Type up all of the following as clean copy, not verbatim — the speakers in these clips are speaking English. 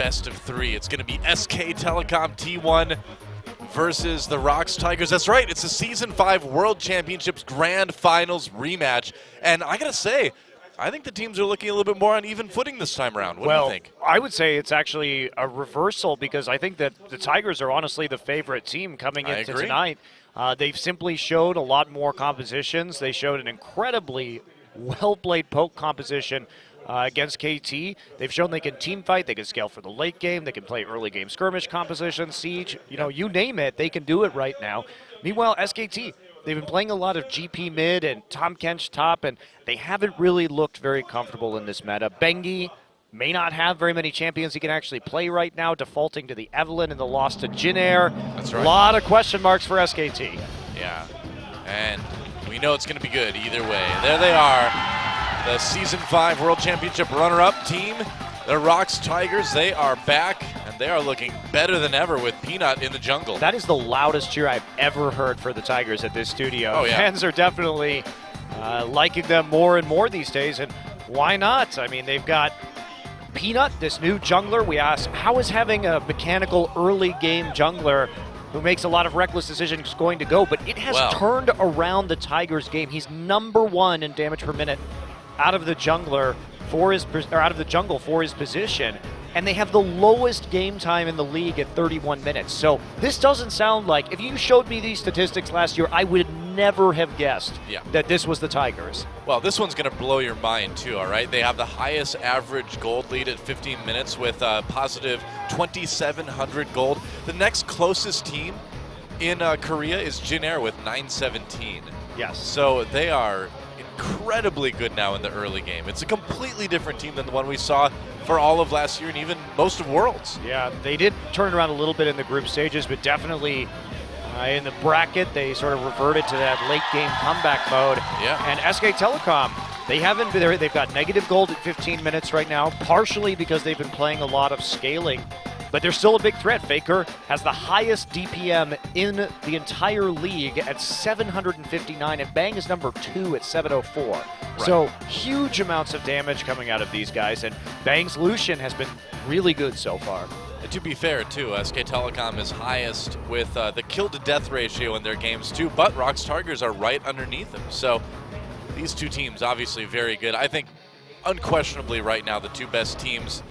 best of 3. It's going to be SK Telecom T1 versus the ROX Tigers. That's right, it's the Season 5 World Championships Grand Finals rematch. And I got to say, I think the teams are looking a little bit more on even footing this time around. What do you think? I would say it's actually a reversal because I think that the Tigers are honestly the favorite team coming into tonight. They've simply showed a lot more compositions. They showed an incredibly well-played poke composition against KT. They've shown they can team fight, they can scale for the late game, they can play early game skirmish composition, siege, you name it, they can do it right now. Meanwhile, SKT, they've been playing a lot of GP mid and Tom Kench top, and they haven't really looked very comfortable in this meta. Bengi may not have very many champions he can actually play right now, defaulting to the Evelynn and the loss to Jinair. That's right. A lot of question marks for SKT. Yeah, and we know it's going to be good either way. There they are, the Season 5 World Championship runner-up team, the ROX Tigers. They are back, and they are looking better than ever with Peanut in the jungle. That is the loudest cheer I've ever heard for the Tigers at this studio. Oh, yeah. Fans are definitely liking them more and more these days, and why not? I mean, they've got Peanut, this new jungler. We asked, how is having a mechanical early game jungler who makes a lot of reckless decisions going to go? But it has turned around the Tigers game. He's #1 in damage per minute out of the jungle for his position, and they have the lowest game time in the league at 31 minutes. So this doesn't sound like, if you showed me these statistics last year, I would never have guessed that this was the Tigers. Well, this one's going to blow your mind too, all right? They have the highest average gold lead at 15 minutes with a positive 2,700 gold. The next closest team in Korea is Jinair with 917. Yes. So they are incredibly good now in the early game. It's a completely different team than the one we saw for all of last year and even most of Worlds. Yeah, they did turn around a little bit in the group stages, but definitely in the bracket, they sort of reverted to that late game comeback mode. Yeah. And SK Telecom, they haven't been there. They've got negative gold at 15 minutes right now, partially because they've been playing a lot of scaling, but they're still a big threat. Faker has the highest DPM in the entire league at 759, and Bang is #2 at 704. Right. So huge amounts of damage coming out of these guys, and Bang's Lucian has been really good so far. And to be fair, too, SK Telecom is highest with the kill-to-death ratio in their games, too, but ROX Tigers are right underneath them. So these two teams, obviously very good. I think, unquestionably right now, the two best teams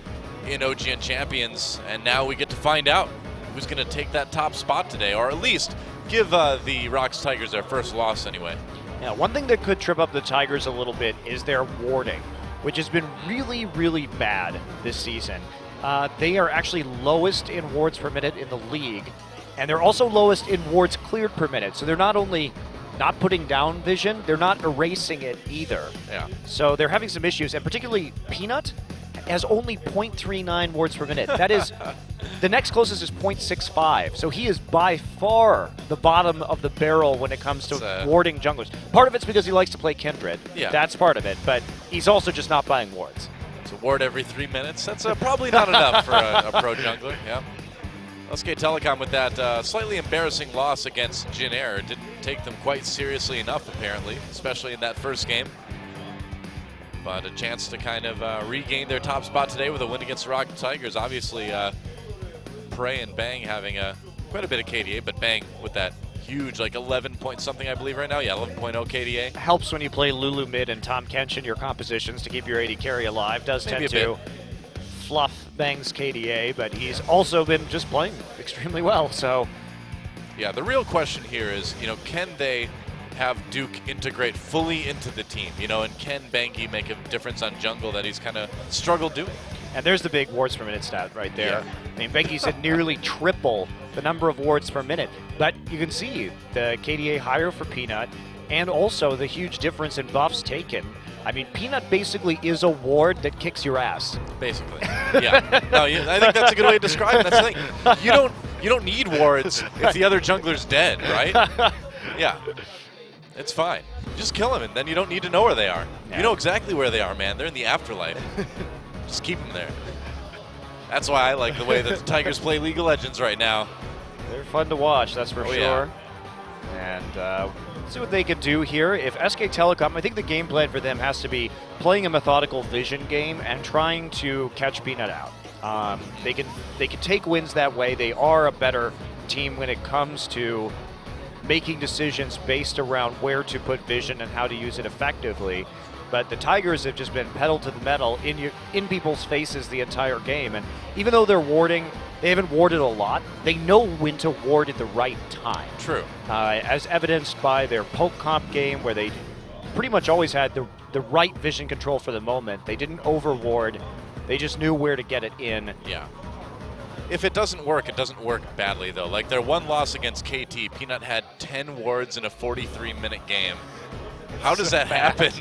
in OGN Champions, and now we get to find out who's going to take that top spot today, or at least give the ROX Tigers their first loss anyway. Yeah, one thing that could trip up the Tigers a little bit is their warding, which has been really, really bad this season. They are actually lowest in wards per minute in the league, and they're also lowest in wards cleared per minute. So they're not only not putting down vision, they're not erasing it either. Yeah. So they're having some issues, and particularly Peanut has only 0.39 wards per minute. That is, the next closest is 0.65. So he is by far the bottom of the barrel when it comes to warding junglers. Part of it's because he likes to play Kindred. Yeah. That's part of it, but he's also just not buying wards. So ward every 3 minutes, that's probably not enough for a pro jungler, yeah. SK Telecom with that slightly embarrassing loss against Jinair. Didn't take them quite seriously enough, apparently, especially in that first game. But a chance to kind of regain their top spot today with a win against the ROX Tigers. Obviously, Prey and Bang having quite a bit of KDA, but Bang with that huge, like 11 point something, I believe, right now. Yeah, 11.0 KDA. Helps when you play Lulu mid and Tom Kench in your compositions to keep your AD carry alive. Does Maybe tend to fluff Bang's KDA, but he's also been just playing extremely well. So, yeah, the real question here is, can they have Duke integrate fully into the team, and can Bangi make a difference on jungle that he's kind of struggled doing? And there's the big wards per minute stat right there. Yeah. I mean, Bangi's at nearly triple the number of wards per minute, but you can see the KDA higher for Peanut, and also the huge difference in buffs taken. I mean, Peanut basically is a ward that kicks your ass. Basically, yeah. No, I think that's a good way to describe it. That's the thing. You don't need wards if the other jungler's dead, right? Yeah. It's fine. Just kill them, and then you don't need to know where they are. Yeah. You know exactly where they are, man. They're in the afterlife. Just keep them there. That's why I like the way that the Tigers play League of Legends right now. They're fun to watch, that's for sure. Yeah. And see what they can do here. If SK Telecom, I think the game plan for them has to be playing a methodical vision game and trying to catch Peanut out. They can take wins that way. They are a better team when it comes to making decisions based around where to put vision and how to use it effectively. But the Tigers have just been pedal to the metal in people's faces the entire game. And even though they're warding, they haven't warded a lot. They know when to ward at the right time. True. As evidenced by their poke comp game, where they pretty much always had the right vision control for the moment. They didn't over-ward. They just knew where to get it in. Yeah. If it doesn't work, it doesn't work badly, though. Like their one loss against KT, Peanut had 10 wards in a 43-minute game. How does that happen?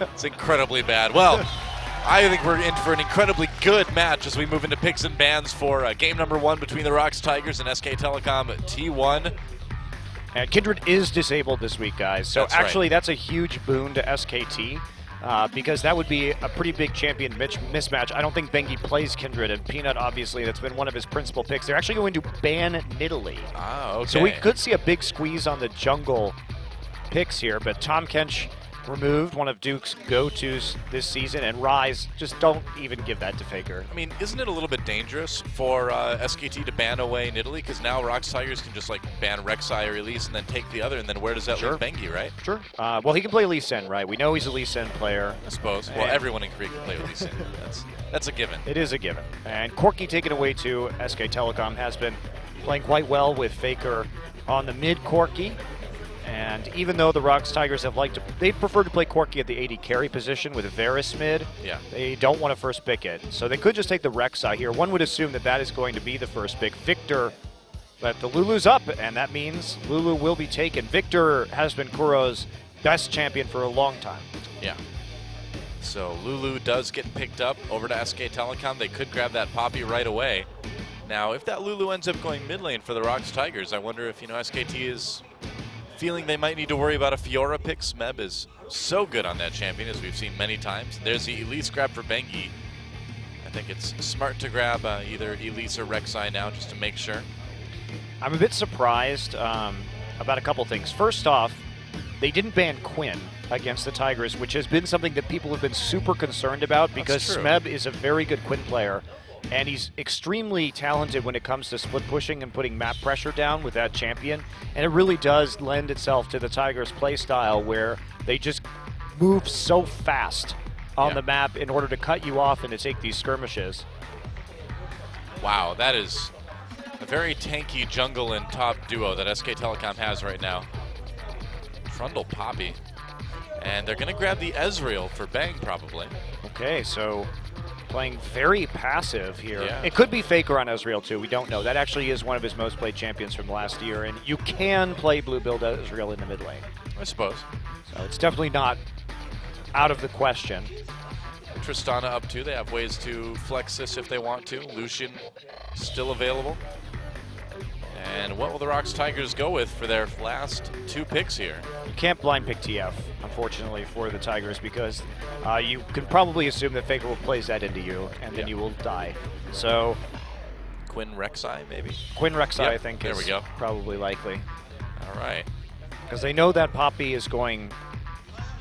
It's incredibly bad. Well, I think we're in for an incredibly good match as we move into picks and bans for game number 1 between the ROX Tigers and SK Telecom T1. And Kindred is disabled this week, guys. So that's a huge boon to SKT. Because that would be a pretty big champion mismatch. I don't think Bengi plays Kindred, and Peanut, obviously, that's been one of his principal picks. They're actually going to ban Nidalee. Ah, okay. So we could see a big squeeze on the jungle picks here, but Tom Kench removed, one of Duke's go-tos this season, and Rise, just don't even give that to Faker. I mean, isn't it a little bit dangerous for SKT to ban away Nidalee? Because now ROX Tigers can just like ban Rek'Sai or Elise and then take the other, and then where does that leave Bengi, right? Sure. Well, he can play Lee Sin, right? We know he's a Lee Sin player. I suppose. Well, everyone in Korea can play Lee Sin. That's a given. It is a given. And Corki taken away too. SK Telecom has been playing quite well with Faker on the mid Corki. And even though the ROX Tigers they prefer to play Corki at the AD carry position with Varus mid, they don't want to first pick it. So they could just take the Rek'Sai here. One would assume that is going to be the first pick. Victor, but the Lulu's up, and that means Lulu will be taken. Victor has been Kuro's best champion for a long time. Yeah. So Lulu does get picked up over to SK Telecom. They could grab that Poppy right away. Now, if that Lulu ends up going mid lane for the ROX Tigers, I wonder if, SKT is feeling they might need to worry about a Fiora pick. Smeb is so good on that champion, as we've seen many times. There's the Elise grab for Bengi. I think it's smart to grab either Elise or Rek'Sai now just to make sure. I'm a bit surprised about a couple things. First off, they didn't ban Quinn against the Tigers, which has been something that people have been super concerned about because Smeb is a very good Quinn player. And he's extremely talented when it comes to split pushing and putting map pressure down with that champion. And it really does lend itself to the Tigers' play style where they just move so fast on the map in order to cut you off and to take these skirmishes. Wow, that is a very tanky jungle and top duo that SK Telecom has right now. Trundle Poppy. And they're going to grab the Ezreal for Bang, probably. Okay, so playing very passive here. Yeah. It could be Faker on Ezreal too, we don't know. That actually is one of his most played champions from last year, and you can play blue build Ezreal in the mid lane. I suppose. So it's definitely not out of the question. Tristana up too. They have ways to flex this if they want to. Lucian still available. And what will the ROX Tigers go with for their last 2 picks here? You can't blind pick TF, unfortunately, for the Tigers because you can probably assume that Faker will place that into you, and then you will die. So Quinn Rek'Sai, maybe? Quinn Rek'Sai, I think, there is we go. Probably likely. All right. Because they know that Poppy is going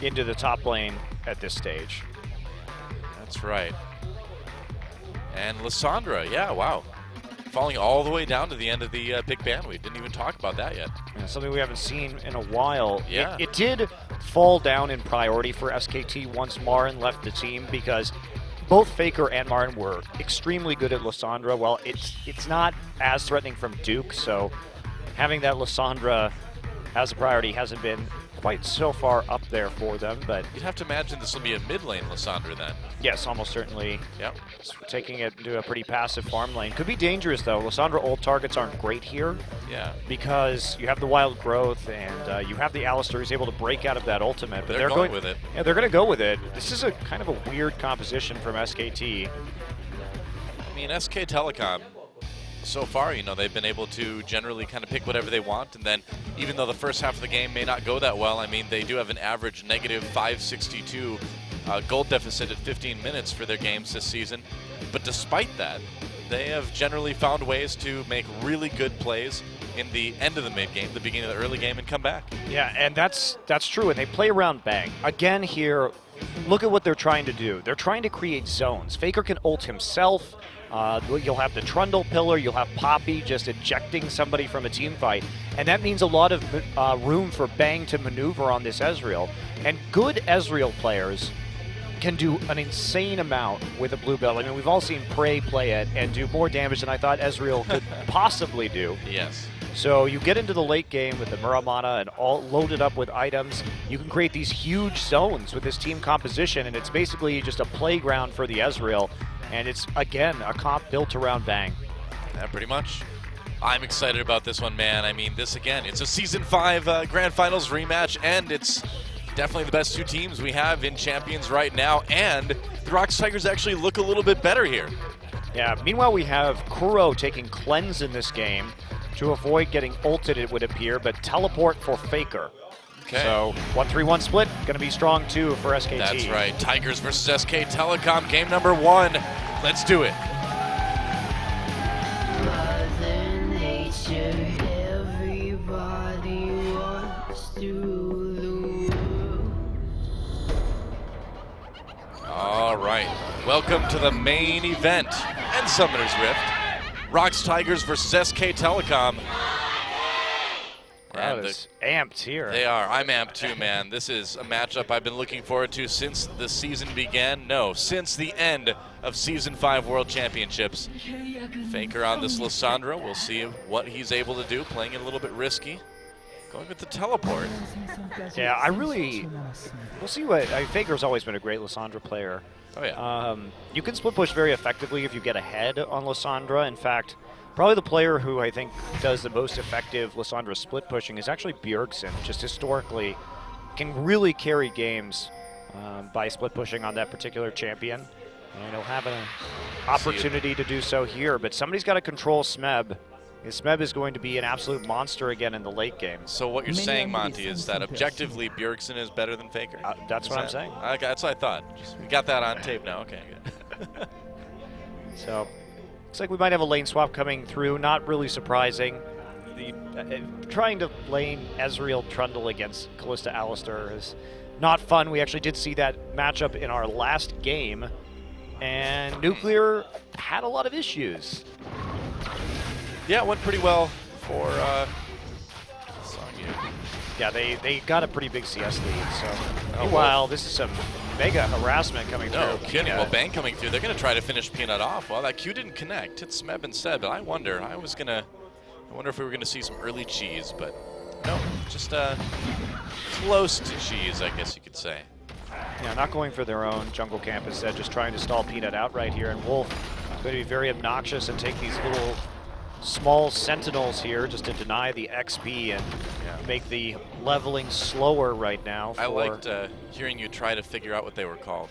into the top lane at this stage. That's right. And Lissandra, yeah, wow. Falling all the way down to the end of the pick ban. We didn't even talk about that yet. Yeah, something we haven't seen in a while. Yeah. It did fall down in priority for SKT once Marin left the team because both Faker and Marin were extremely good at Lissandra. Well, it's not as threatening from Duke, so having that Lissandra as a priority hasn't been quite so far up there for them, but you'd have to imagine this will be a mid lane Lissandra then. Yes, almost certainly. Yep. Taking it to a pretty passive farm lane. Could be dangerous though. Lissandra ult targets aren't great here. Yeah. Because you have the wild growth and you have the Alistar who's able to break out of that ultimate. But they're going with it. Yeah, they're going to go with it. This is a kind of a weird composition from SKT. I mean, SK Telecom, so far, they've been able to generally kind of pick whatever they want, and then even though the first half of the game may not go that well, I mean, they do have an average negative 562 gold deficit at 15 minutes for their games this season. But despite that, they have generally found ways to make really good plays in the end of the mid game, the beginning of the early game, and come back. Yeah, and that's true, and they play around Bang. Again here, look at what they're trying to do. They're trying to create zones. Faker can ult himself. You'll have the Trundle pillar, you'll have Poppy just ejecting somebody from a team fight, and that means a lot of room for Bang to maneuver on this Ezreal. And good Ezreal players can do an insane amount with a blue belt. I mean, we've all seen Prey play it and do more damage than I thought Ezreal could possibly do. Yes. So you get into the late game with the Muramana and all loaded up with items. You can create these huge zones with this team composition, and it's basically just a playground for the Ezreal. And it's, again, a comp built around Bang. Yeah, pretty much. I'm excited about this one, man. I mean, this, again, it's a Season 5 Grand Finals rematch, and it's definitely the best two teams we have in Champions right now, and the ROX Tigers actually look a little bit better here. Yeah, meanwhile we have Kuro taking Cleanse in this game to avoid getting ulted, it would appear, but Teleport for Faker. Okay. So 1-3-1 split, going to be strong too for SKT. That's right. Tigers versus SK Telecom, game number 1. Let's do it. Mother Nature, everybody wants to rule the world. All right. Welcome to the main event and Summoner's Rift. ROX Tigers versus SK Telecom. Wow, it's amped here. They are. I'm amped too, man. This is a matchup I've been looking forward to since the season began. No, since the end of Season 5 World Championships. Faker on this Lissandra. We'll see what he's able to do. Playing it a little bit risky. Going with the teleport. Yeah, we'll see what, Faker's always been a great Lissandra player. Oh, yeah. You can split push very effectively if you get ahead on Lissandra. In fact, probably the player who I think does the most effective Lissandra split pushing is actually Bjergsen. Just historically can really carry games by split pushing on that particular champion. And he'll have an opportunity to do so here, but somebody's got to control Smeb. Smeb is going to be an absolute monster again in the late game. So what you're saying, Monty, is that objectively Bjergsen is better than Faker? That's what I'm saying. Okay, that's what I thought. We got that on tape now. Okay, good. So, looks like we might have a lane swap coming through. Not really surprising. Trying to lane Ezreal Trundle against Kalista Alistar is not fun. We actually did see that matchup in our last game, and Nuclear had a lot of issues. Yeah, it went pretty well for Songyu. Yeah, they got a pretty big CS lead. So, meanwhile, this is some mega harassment coming through. No kidding. Well, Bang coming through. They're going to try to finish Peanut off. Well, that Q didn't connect. Hit Smeb instead, but I wonder if we were going to see some early cheese, but no, just close to cheese, I guess you could say. Yeah, not going for their own jungle camp instead, just trying to stall Peanut out right here. And Wolf is going to be very obnoxious and take these little small sentinels here just to deny the XP and make the leveling slower right now. I liked hearing you try to figure out what they were called.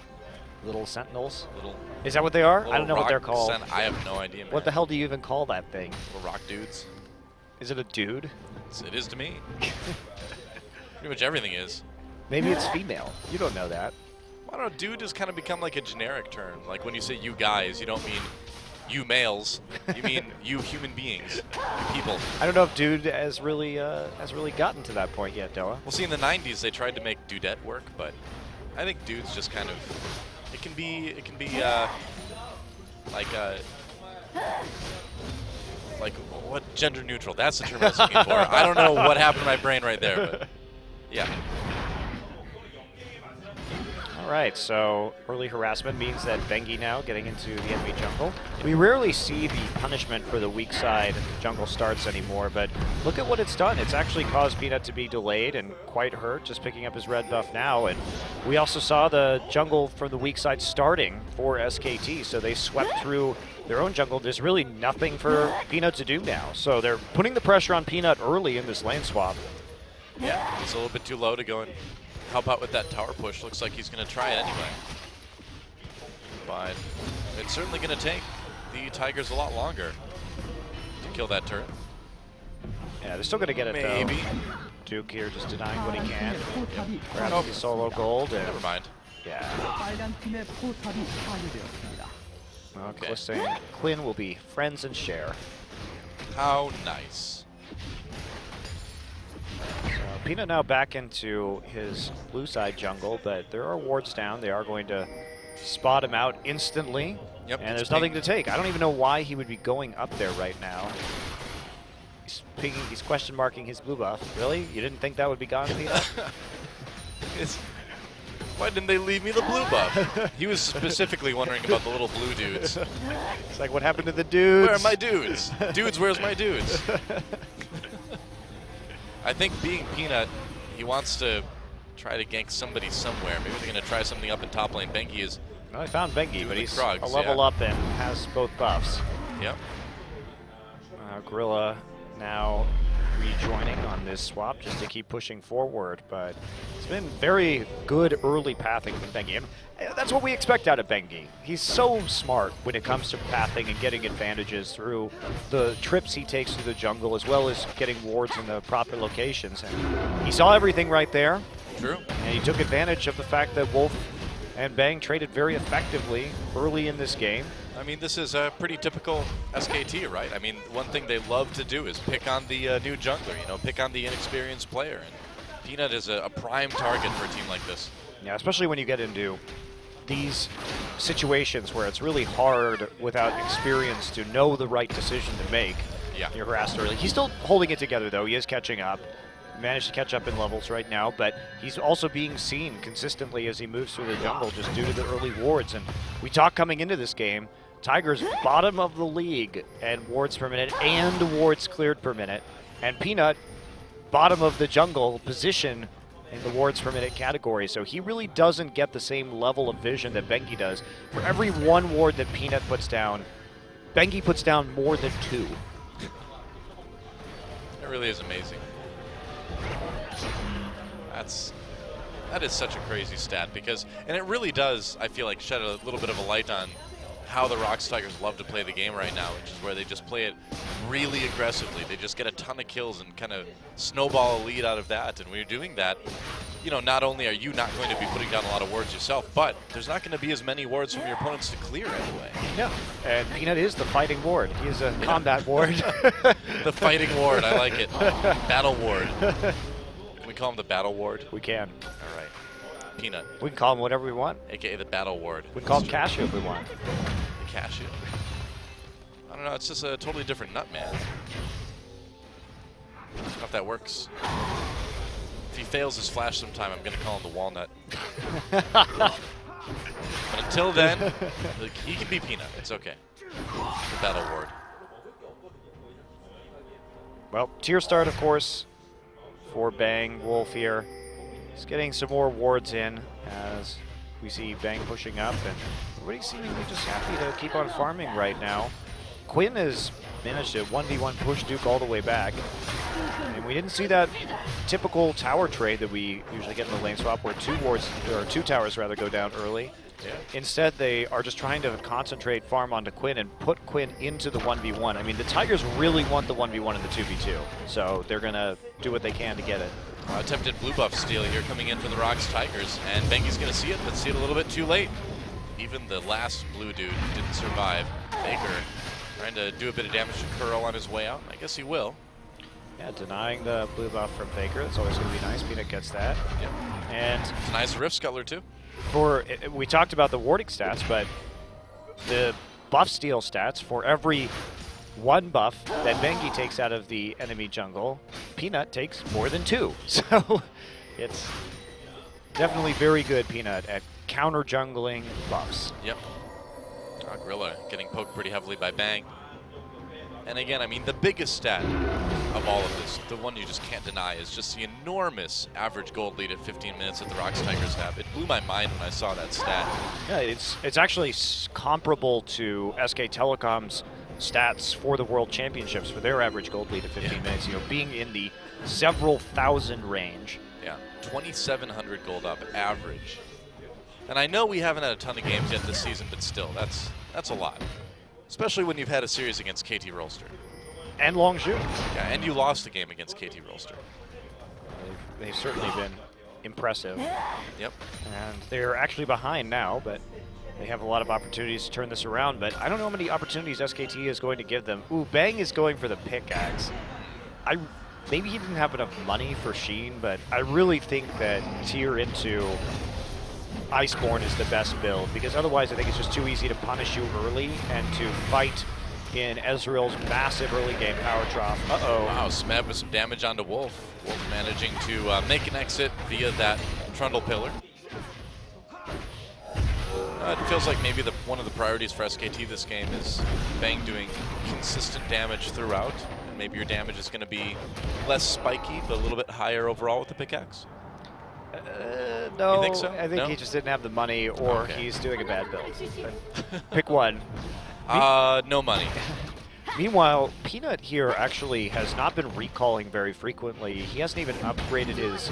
Little sentinels? Little. Is that what they are? I don't know what they're called. I have no idea, man. What the hell do you even call that thing? Little rock dudes. Is it a dude? It is to me. Pretty much everything is. Maybe it's female. You don't know that. I don't know. Dude has kind of become like a generic term. Like when you say you guys, you don't mean you males. You mean you human beings, you people. I don't know if dude has really gotten to that point yet, Doa. Well, see, in the 90s they tried to make dudette work, but I think dude's just kind of it can be like what gender neutral. That's the term I was looking for. I don't know what happened to my brain right there, but yeah. All right, so early harassment means that Bengi now getting into the enemy jungle. We rarely see the punishment for the weak side jungle starts anymore, but look at what it's done. It's actually caused Peanut to be delayed and quite hurt, just picking up his red buff now. And we also saw the jungle from the weak side starting for SKT, so they swept through their own jungle. There's really nothing for Peanut to do now. So they're putting the pressure on Peanut early in this lane swap. Yeah, it's a little bit too low to go and help out with that tower push. Looks like he's going to try it anyway. But it's certainly going to take the Tigers a lot longer to kill that turret. Yeah, they're still going to get it Maybe. though. Duke here just denying what he can. Perhaps he's solo gold. And never mind. Yeah. Okay. Cliff saying Quinn will be friends and share. How nice. Peanut now back into his blue side jungle, but there are wards down. They are going to spot him out instantly. Yep, and there's nothing to take. I don't even know why he would be going up there right now. He's question marking his blue buff. Really? You didn't think that would be gone, Peanut? Why didn't they leave me the blue buff? He was specifically wondering about the little blue dudes. It's like, what happened to the dudes? Where are my dudes? Dudes, where's my dudes? I think being Peanut, he wants to try to gank somebody somewhere. Maybe they're going to try something up in top lane. Bengi is... Well, I found Bengi, but he's Krugs, a level up and has both buffs. Yep. Gorilla now rejoining on this swap just to keep pushing forward, but it's been very good early pathing from Bengi. And that's what we expect out of Bengi. He's so smart when it comes to pathing and getting advantages through the trips he takes through the jungle, as well as getting wards in the proper locations. And he saw everything right there. True. And he took advantage of the fact that Wolf and Bang traded very effectively early in this game. I mean, this is a pretty typical SKT, right? I mean, one thing they love to do is pick on the new jungler, you know, pick on the inexperienced player. And Peanut is a prime target for a team like this. Yeah, especially when you get into these situations where it's really hard without experience to know the right decision to make. Yeah. You're harassed early. He's still holding it together, though. He is catching up. Managed to catch up in levels right now, but he's also being seen consistently as he moves through the jungle just due to the early wards. And we talked coming into this game, Tigers bottom of the league and wards per minute and wards cleared per minute, and Peanut bottom of the jungle position in the wards per minute category. So he really doesn't get the same level of vision that Bengi does. For every one ward that Peanut puts down, Bengi puts down more than 2. It really is amazing. That is such a crazy stat because, and it really does, I feel like, shed a little bit of a light on how the ROX Tigers love to play the game right now, which is where they just play it really aggressively. They just get a ton of kills and kind of snowball a lead out of that. And when you're doing that, you know, not only are you not going to be putting down a lot of wards yourself, but there's not going to be as many wards from your opponents to clear anyway. Yeah, and Peanut is the fighting ward. He is a combat ward. The fighting ward, I like it. Battle ward. Can we call him the battle ward? We can. All right. Peanut. We can call him whatever we want. AKA the battle ward. We can call him Cashew if we want. The Cashew. I don't know, it's just a totally different nut, man. I don't know if that works. If he fails his flash sometime, I'm going to call him the walnut. But until then, like, he can be Peanut. It's okay. The battle ward. Well, tier start, of course, for Bang. Wolf here. He's getting some more wards in as we see Bang pushing up, and everybody's seemingly just happy to keep on farming right now. Quinn has managed to 1v1 push Duke all the way back, and we didn't see that typical tower trade that we usually get in the lane swap where two towers rather go down early. Yeah. Instead, they are just trying to concentrate farm onto Quinn and put Quinn into the 1v1. I mean, the Tigers really want the 1v1 and the 2v2, so they're going to do what they can to get it. Attempted blue buff steal here coming in for the ROX Tigers, and Bengi's going to see it, but see it a little bit too late. Even the last blue dude didn't survive. Baker trying to do a bit of damage to Curl on his way out. I guess he will. Yeah, denying the blue buff from Faker. That's always going to be nice. Peanut gets that. Yep. And denies the Rift Scuttler too. We talked about the warding stats, but the buff steal stats, for every one buff that Bengi takes out of the enemy jungle, Peanut takes more than 2. So it's definitely very good, Peanut, at counter jungling buffs. Yep. Gorilla getting poked pretty heavily by Bang. And again, I mean, the biggest stat of all of this, the one you just can't deny, is just the enormous average gold lead at 15 minutes that the ROX Tigers have. It blew my mind when I saw that stat. Yeah, it's actually comparable to SK Telecom's stats for the World Championships for their average gold lead at 15 minutes, you know, being in the several thousand range. Yeah, 2,700 gold up average. And I know we haven't had a ton of games yet this season, but still, that's a lot. Especially when you've had a series against KT Rolster. And Longzhu. Yeah, and you lost the game against KT Rolster. They've certainly been impressive. Yep. And they're actually behind now, but they have a lot of opportunities to turn this around. But I don't know how many opportunities SKT is going to give them. Ooh, Bang is going for the pickaxe. Maybe he didn't have enough money for Sheen, but I really think that tier into Iceborne is the best build, because otherwise I think it's just too easy to punish you early and to fight in Ezreal's massive early game power drop. Uh-oh. Wow, Smeb with some damage onto Wolf. Wolf managing to make an exit via that Trundle Pillar. It feels like maybe one of the priorities for SKT this game is Bang doing consistent damage throughout, and maybe your damage is going to be less spiky, but a little bit higher overall with the pickaxe. No, you think so? I think No? he just didn't have the money, or Okay. he's doing a bad build. Pick one. No money. Meanwhile, Peanut here actually has not been recalling very frequently. He hasn't even upgraded his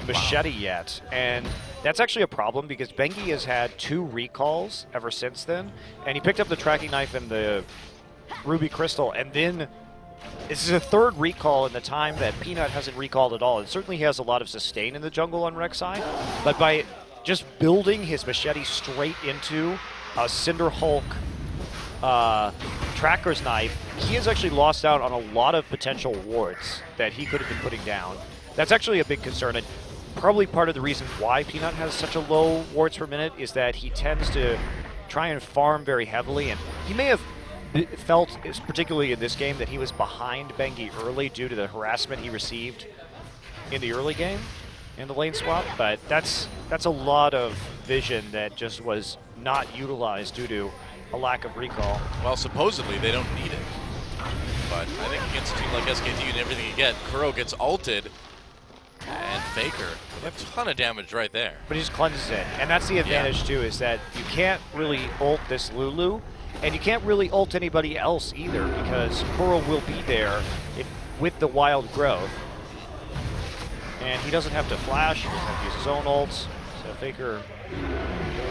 machete yet, and that's actually a problem because Bengi has had 2 recalls ever since then, and he picked up the tracking knife and the ruby crystal, and then this is a 3rd recall in the time that Peanut hasn't recalled at all. And certainly he has a lot of sustain in the jungle on Rek'Sai, but by just building his machete straight into a Cinder Hulk tracker's knife, he has actually lost out on a lot of potential wards that he could have been putting down. That's actually a big concern, and probably part of the reason why Peanut has such a low wards per minute is that he tends to try and farm very heavily, and he may have felt, particularly in this game, that he was behind Bengi early due to the harassment he received in the early game in the lane swap, but that's a lot of vision that just was not utilized due to a lack of recall. Well, supposedly they don't need it, but I think against a team like SKT and everything you get, Kuro gets ulted, and Faker with a ton of damage right there. But he just cleanses it, and that's the advantage too, is that you can't really ult this Lulu, and you can't really ult anybody else either, because Kuro will be there with the wild growth. And he doesn't have to flash, he doesn't have to use his own ults, so Faker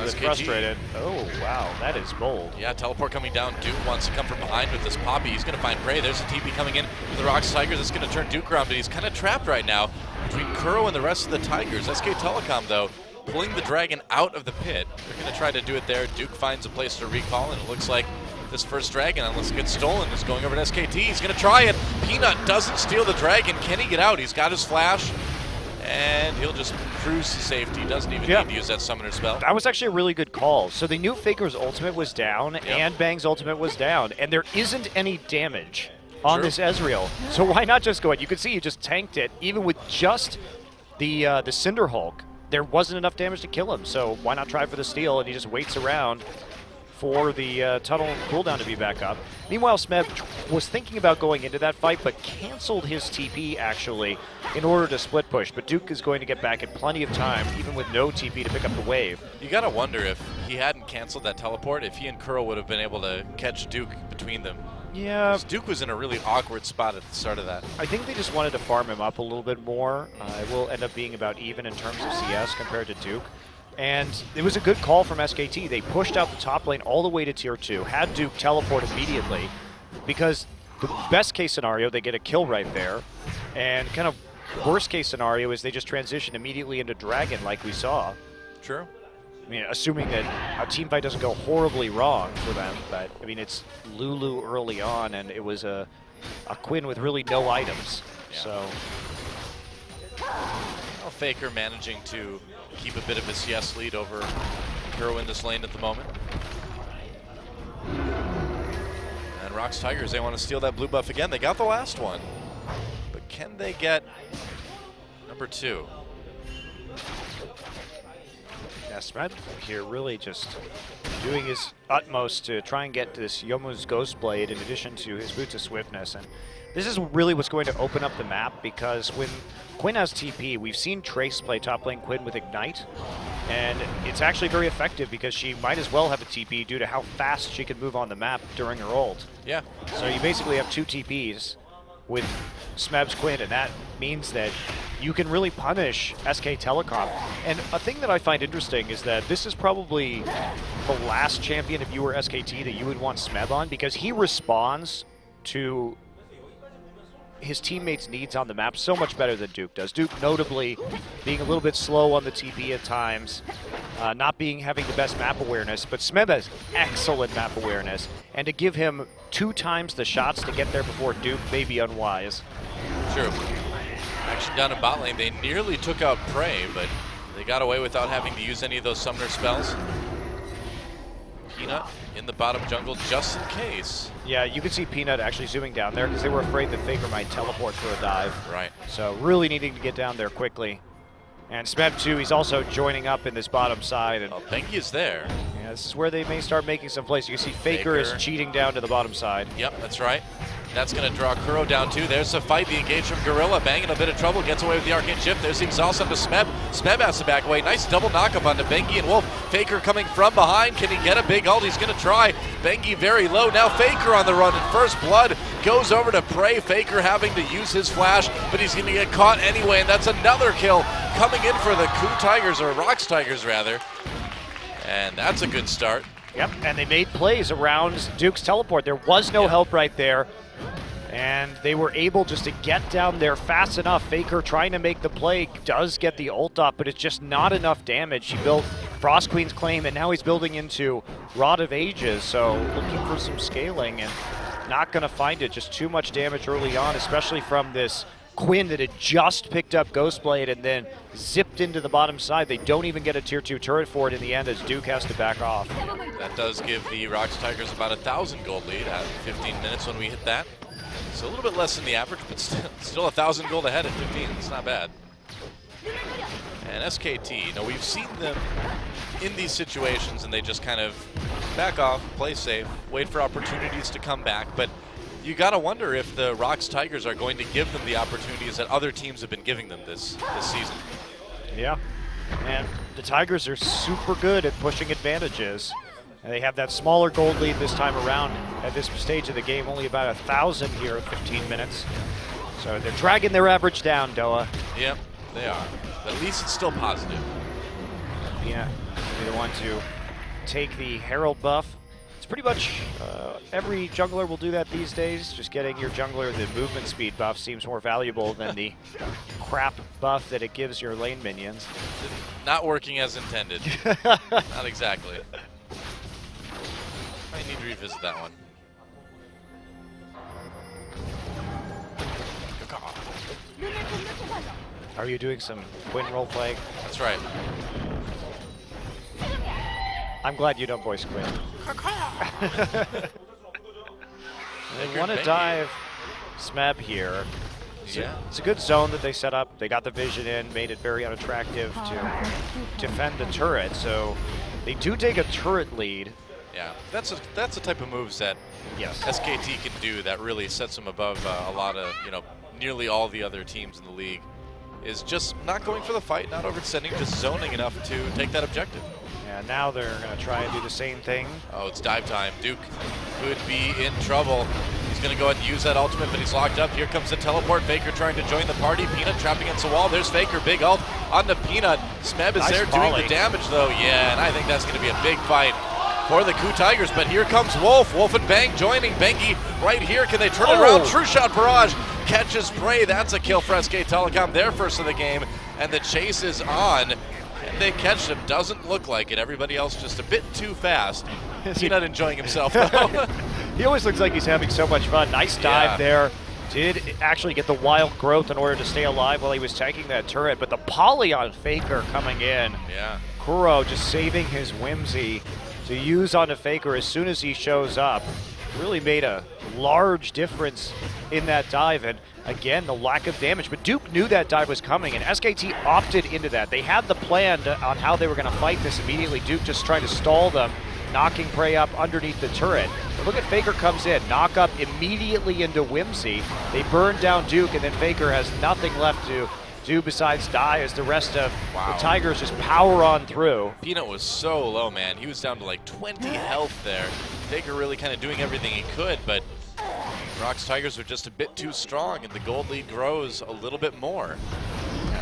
is frustrated. Oh, wow, that is bold. Yeah, teleport coming down. Duke wants to come from behind with this Poppy. He's going to find Prey. There's a TP coming in with the ROX Tigers. It's going to turn Duke around, but he's kind of trapped right now between Kuro and the rest of the Tigers. SK Telecom, though, pulling the Dragon out of the pit. They're going to try to do it there. Duke finds a place to recall, and it looks like this first Dragon, unless it gets stolen, is going over to SKT. He's going to try it. Peanut doesn't steal the Dragon. Can he get out? He's got his flash, and he'll just cruise to safety. He doesn't even need to use that summoner spell. That was actually a really good call. So they knew Faker's ultimate was down, and Bang's ultimate was down, and there isn't any damage on this Ezreal. So why not just go in? You can see he just tanked it, even with just the Cinder Hulk. There wasn't enough damage to kill him, so why not try for the steal? And he just waits around for the tunnel cooldown to be back up. Meanwhile, Smeb was thinking about going into that fight, but canceled his TP, actually, in order to split push. But Duke is going to get back in plenty of time, even with no TP to pick up the wave. You gotta wonder if he hadn't canceled that teleport, if he and Kuro would have been able to catch Duke between them. Yeah. Duke was in a really awkward spot at the start of that. I think they just wanted to farm him up a little bit more. It will end up being about even in terms of CS compared to Duke. And it was a good call from SKT. They pushed out the top lane all the way to tier 2, had Duke teleport immediately, because the best case scenario, they get a kill right there, and kind of worst case scenario is they just transition immediately into Dragon like we saw. True. I mean, assuming that a team fight doesn't go horribly wrong for them, but I mean, it's Lulu early on, and it was a Quinn with really no items, so. Well, Faker managing to keep a bit of a CS lead over Kuro in this lane at the moment. And ROX Tigers, they want to steal that blue buff again. They got the last one, but can they get number 2? Yeah, Smeb here really just doing his utmost to try and get this Yomu's Ghost Blade in addition to his Boots of Swiftness. And this is really what's going to open up the map, because when Quinn has TP, we've seen Trace play top lane Quinn with Ignite, and it's actually very effective because she might as well have a TP due to how fast she can move on the map during her ult. Yeah. So you basically have 2 TPs with Smeb's Quinn, and that means that you can really punish SK Telecom. And a thing that I find interesting is that this is probably the last champion, if you were SKT, that you would want Smeb on, because he responds to his teammates' needs on the map so much better than Duke does. Duke notably being a little bit slow on the TP at times, not having the best map awareness, but Smeb has excellent map awareness, and to give him 2 times the shots to get there before Duke may be unwise. True. Action down in bot lane, they nearly took out Prey, but They got away without having to use any of those summoner spells. Peanut in the bottom jungle just in case. Yeah, you can see Peanut actually zooming down there because they were afraid that Faker might teleport for a dive. Right. So really needing to get down there quickly. And Smeb too, he's also joining up in this bottom side. And Bengi is there. yeah, this is where they may start making some plays. You can see Faker is cheating down to the bottom side. Yep, that's right. That's going to draw Kuro down too. There's the fight, the engage from Gorilla. Bang in a bit of trouble, gets away with the arcane shift. There's the exhaust onto Smeb. Smeb has to back away. Nice double knockup onto Bengi and Wolf. Faker coming from behind. Can he get a big ult? He's going to try. Bengi very low. Now Faker on the run. And first blood goes over to Prey. Faker having to use his flash, but he's going to get caught anyway. And that's another kill coming in for the Tigers, or ROX Tigers rather. And that's a good start. Yep, and they made plays around Duke's teleport. There was no help right there. And they were able just to get down there fast enough. Faker trying to make the play, does get the ult up, but it's just not enough damage. He built Frost Queen's claim, and now he's building into Rod of Ages, so looking for some scaling and not going to find it. Just too much damage early on, especially from this Quinn that had just picked up Ghostblade and then zipped into the bottom side. They don't even get a tier 2 turret for it in the end as Duke has to back off. That does give the ROX Tigers about 1,000 gold lead at 15 minutes when we hit that. So a little bit less than the average, but still 1,000 gold ahead at 15. It's not bad. And SKT, we've seen them in these situations and they just kind of back off, play safe, wait for opportunities to come back. But you got to wonder if the ROX Tigers are going to give them the opportunities that other teams have been giving them this season. Yeah, and the Tigers are super good at pushing advantages. And they have that smaller gold lead this time around at this stage of the game, only about 1,000 here at 15 minutes. So they're dragging their average down, Doa. Yep, they are. But at least it's still positive. Yeah, be the one to take the Herald buff. It's pretty much every jungler will do that these days. Just getting your jungler the movement speed buff seems more valuable than the crap buff that it gives your lane minions. Not working as intended. Not exactly. I need to revisit that one. Are you doing some Quinn roleplay? That's right. I'm glad you don't voice Quinn. They want to dive Smeb here. Yeah. It's a good zone that they set up. They got the vision in, made it very unattractive to defend the turret. So they do take a turret lead. Yeah, that's the type of moves that SKT can do that really sets them above a lot of, nearly all the other teams in the league. Is just not going for the fight, not overextending, just zoning enough to take that objective. Yeah, now they're going to try and do the same thing. Oh, it's dive time. Duke could be in trouble. He's going to go ahead and use that ultimate, but he's locked up. Here comes the teleport. Faker trying to join the party. Peanut trapping against the wall. There's Faker. Big ult on the Peanut. Smeb is there doing the damage, though. Yeah, and I think that's going to be a big fight for the Tigers. But here comes Wolf. Wolf and Bang joining. Bengi right here. Can they turn it around? True shot barrage. Catches Prey. That's a kill for SK Telecom. Their first of the game. And the chase is on. And they catch him. Doesn't look like it. Everybody else just a bit too fast. Peanut enjoying himself, though. He always looks like he's having so much fun. Nice dive there. Did actually get the wild growth in order to stay alive while he was tanking that turret. But the poly on Faker coming in. Yeah. Kuro just saving his whimsy to use onto Faker as soon as he shows up. Really made a large difference in that dive, and again, the lack of damage. But Duke knew that dive was coming, and SKT opted into that. They had the plan on how they were going to fight this immediately. Duke just trying to stall them, knocking Prey up underneath the turret. But look at Faker comes in, knock up immediately into Whimsy. They burn down Duke, and then Faker has nothing left to do besides die as the rest of the Tigers just power on through. Peanut was so low, man. He was down to like 20 health there. Faker really kind of doing everything he could, but ROX Tigers are just a bit too strong, and the gold lead grows a little bit more.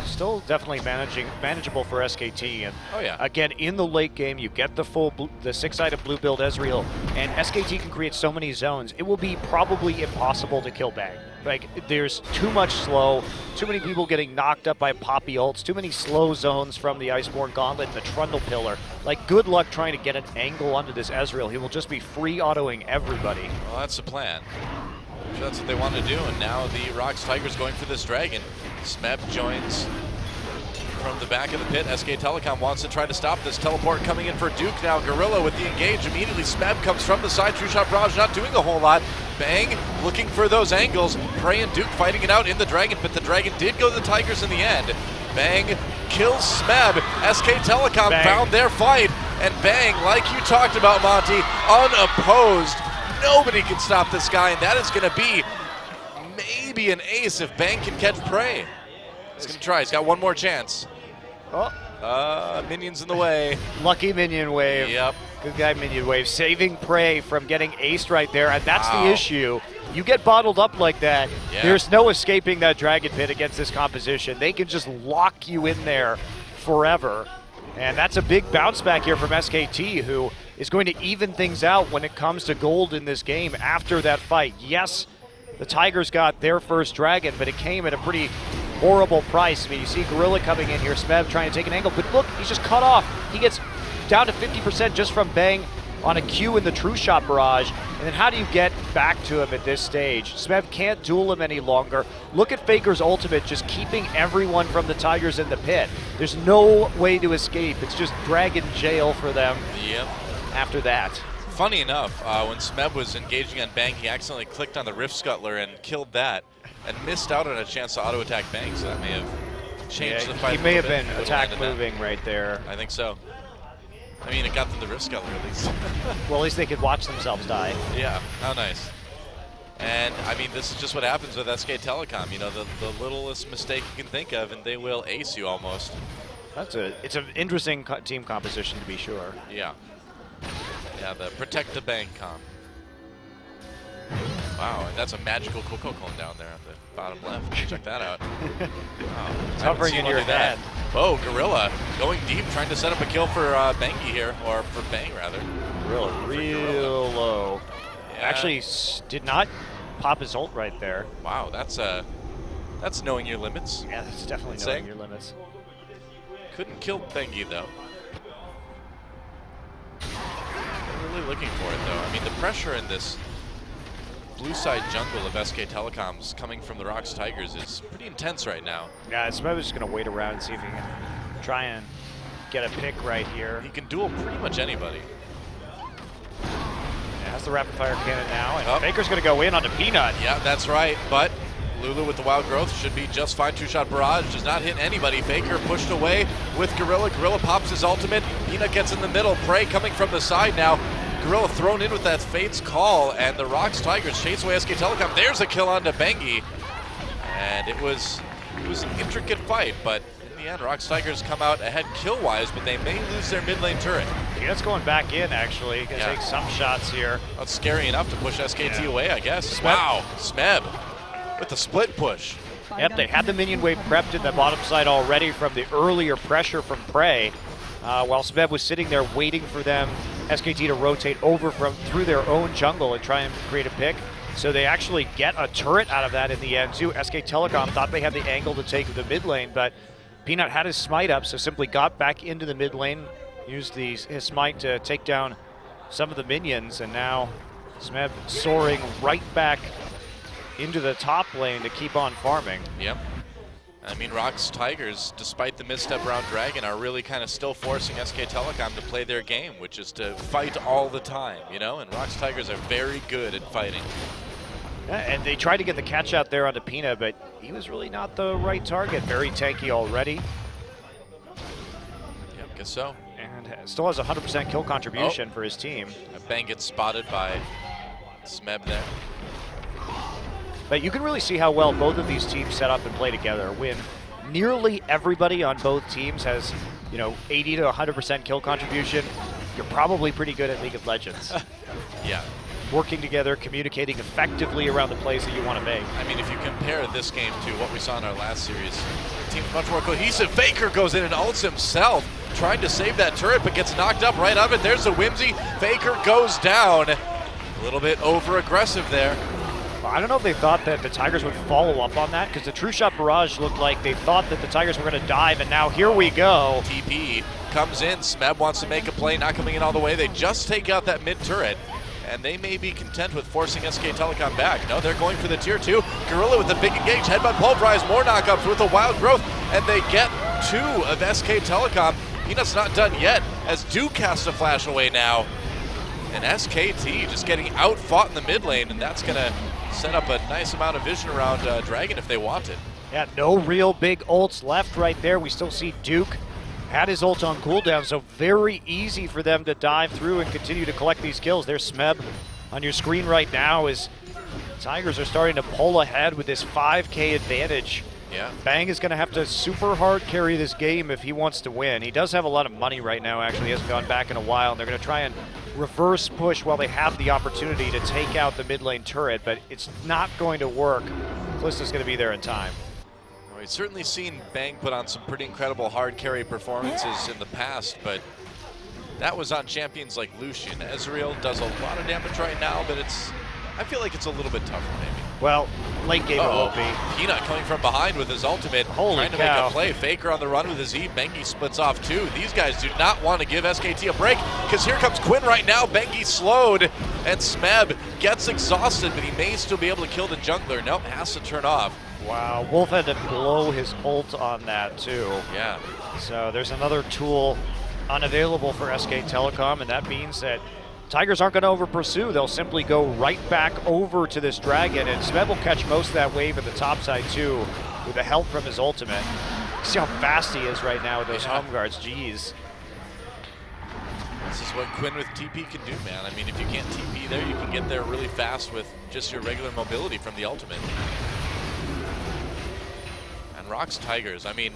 Still definitely manageable for SKT, and again, in the late game, you get the full the 6-sided blue build Ezreal, and SKT can create so many zones. It will be probably impossible to kill Bang. Like, there's too much slow, too many people getting knocked up by poppy ults, too many slow zones from the Iceborne Gauntlet and the Trundle Pillar. Like, good luck trying to get an angle onto this Ezreal. He will just be free autoing everybody. Well, that's the plan. I'm sure that's what they want to do, and now the ROX Tigers going for this dragon. Smeb joins From the back of the pit, SK Telecom wants to try to stop this teleport coming in for Duke now. Gorilla with the engage immediately. Smeb comes from the side. True Shot Barrage not doing a whole lot. Bang looking for those angles. Prey and Duke fighting it out in the Dragon Pit. The Dragon did go to the Tigers in the end. Bang kills Smeb. SK Telecom found their fight. And Bang, like you talked about, Monty, unopposed. Nobody can stop this guy, and that is going to be maybe an ace if Bang can catch Prey. He's going to try. He's got one more chance. Minions in the way. Lucky minion wave. Yep. Good guy, minion wave. Saving Prey from getting aced right there, and that's the issue. You get bottled up like that, there's no escaping that Dragon Pit against this composition. They can just lock you in there forever. And that's a big bounce back here from SKT, who is going to even things out when it comes to gold in this game after that fight. Yes, the Tigers got their first Dragon, but it came at a pretty horrible price. I mean, you see Gorilla coming in here, Smeb trying to take an angle, but look, he's just cut off. He gets down to 50% just from Bang on a Q in the True Shot Barrage. And then how do you get back to him at this stage? Smeb can't duel him any longer. Look at Faker's ultimate, just keeping everyone from the Tigers in the pit. There's no way to escape. It's just Dragon jail for them after that. Funny enough, when Smeb was engaging on Bang, he accidentally clicked on the Rift Scuttler and killed that, and missed out on a chance to auto-attack Bang, so that may have changed the fight. He may have been attack moving right there. I think so. I mean, it got them the Rift Scuttler at least. Well, at least they could watch themselves die. Yeah, how nice. And, I mean, this is just what happens with SK Telecom. You know, the littlest mistake you can think of, and they will ace you almost. It's an interesting team composition, to be sure. Yeah. Yeah, the protect the Bang comp. Wow, and that's a magical Coco cone down there at the bottom left. Check that out. Wow. It's hovering in your head. Oh, Gorilla going deep, trying to set up a kill for Bangy here, or for Bang rather. Gorilla real low. Yeah. Actually, did not pop his ult right there. Wow, that's knowing your limits. Yeah, that's definitely knowing your limits. Couldn't kill Bangy though. Really looking for it though. I mean, the pressure in this blue side jungle of SK Telecom's coming from the ROX Tigers is pretty intense right now. Yeah, Smeb is just going to wait around and see if he can try and get a pick right here. He can duel pretty much anybody. Yeah, has the rapid fire cannon now, and Faker's going to go in onto Peanut. Yeah, that's right, but Lulu with the wild growth should be just fine. Two shot barrage does not hit anybody. Faker pushed away with Gorilla. Gorilla pops his ultimate. Peanut gets in the middle. Prey coming from the side now. Gorilla thrown in with that Fate's Call, and the ROX Tigers chase away SK Telecom. There's a kill onto Bangy, and it was an intricate fight, but in the end, ROX Tigers come out ahead kill-wise, but they may lose their mid lane turret. Peanut's going back in, actually. Gonna take some shots here. That's scary enough to push SKT away, I guess. Wow, Smeb with the split push. Yep, they had the minion wave prepped in the bottom side already from the earlier pressure from Prey. While Smeb was sitting there waiting for them, SKT to rotate over through their own jungle and try and create a pick. So they actually get a turret out of that in the end too. SK Telecom thought they had the angle to take the mid lane, but Peanut had his smite up, so simply got back into the mid lane, used his smite to take down some of the minions, and now Smeb soaring right back into the top lane to keep on farming. Yep. I mean, ROX Tigers, despite the misstep around Dragon, are really kind of still forcing SK Telecom to play their game, which is to fight all the time, you know? And ROX Tigers are very good at fighting. Yeah, and they tried to get the catch out there onto Pina, but he was really not the right target. Very tanky already. Yep, guess so. And still has 100% kill contribution for his team. Bang gets spotted by Smeb there. But you can really see how well both of these teams set up and play together. When nearly everybody on both teams has, 80 to 100% kill contribution, you're probably pretty good at League of Legends. Yeah. Working together, communicating effectively around the plays that you want to make. I mean, if you compare this game to what we saw in our last series, the team's much more cohesive. Faker goes in and ults himself, trying to save that turret, but gets knocked up right out of it. There's the Whimsy. Faker goes down. A little bit over-aggressive there. I don't know if they thought that the Tigers would follow up on that, because the True Shot Barrage looked like they thought that the Tigers were going to dive, and now here we go. TP comes in. Smeb wants to make a play, not coming in all the way. They just take out that mid turret, and they may be content with forcing SK Telecom back. No, they're going for the tier 2. Gorilla with the big engage. Headbutt pulverize, more knockups with the wild growth, and they get 2 of SK Telecom. Peanut's not done yet, as Duke has to flash away now. And SKT just getting out-fought in the mid lane, and that's going to set up a nice amount of vision around Dragon if they want it. Yeah, no real big ults left right there. We still see Duke had his ult on cooldown, so very easy for them to dive through and continue to collect these kills. There's Smeb on your screen right now as Tigers are starting to pull ahead with this 5K advantage. Yeah. Bang is going to have to super hard carry this game if he wants to win. He does have a lot of money right now, actually. He hasn't gone back in a while, and they're going to try and reverse push while they have the opportunity to take out the mid lane turret, but it's not going to work. Callista's going to be there in time. Well, we've certainly seen Bang put on some pretty incredible hard carry performances in the past, but that was on champions like Lucian. Ezreal does a lot of damage right now, but I feel like it's a little bit tougher maybe. Well, late game it won't be. Peanut coming from behind with his ultimate, trying to make a play. Faker on the run with his E. Bengi splits off 2. These guys do not want to give SKT a break, because here comes Quinn right now. Bengi slowed, and Smeb gets exhausted, but he may still be able to kill the jungler. Nope, has to turn off. Wow, Wolf had to blow his ult on that too. Yeah. So there's another tool unavailable for SK Telecom, and that means that Tigers aren't going to over pursue. They'll simply go right back over to this Dragon, and Smeb will catch most of that wave at the top side too with the help from his ultimate. See how fast he is right now with those home guards. Jeez. This is what Quinn with TP can do, man. I mean, if you can't TP there, you can get there really fast with just your regular mobility from the ultimate. And ROX Tigers, I mean,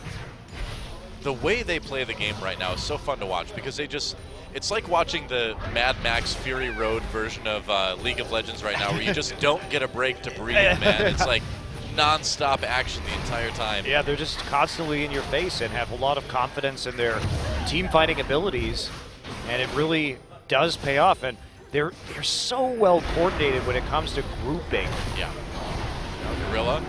the way they play the game right now is so fun to watch, because they just, it's like watching the Mad Max Fury Road version of League of Legends right now, where you just don't get a break to breathe, man. It's like non-stop action the entire time. Yeah, they're just constantly in your face and have a lot of confidence in their team fighting abilities, and it really does pay off. And they're so well coordinated when it comes to grouping. Yeah. Now Gorilla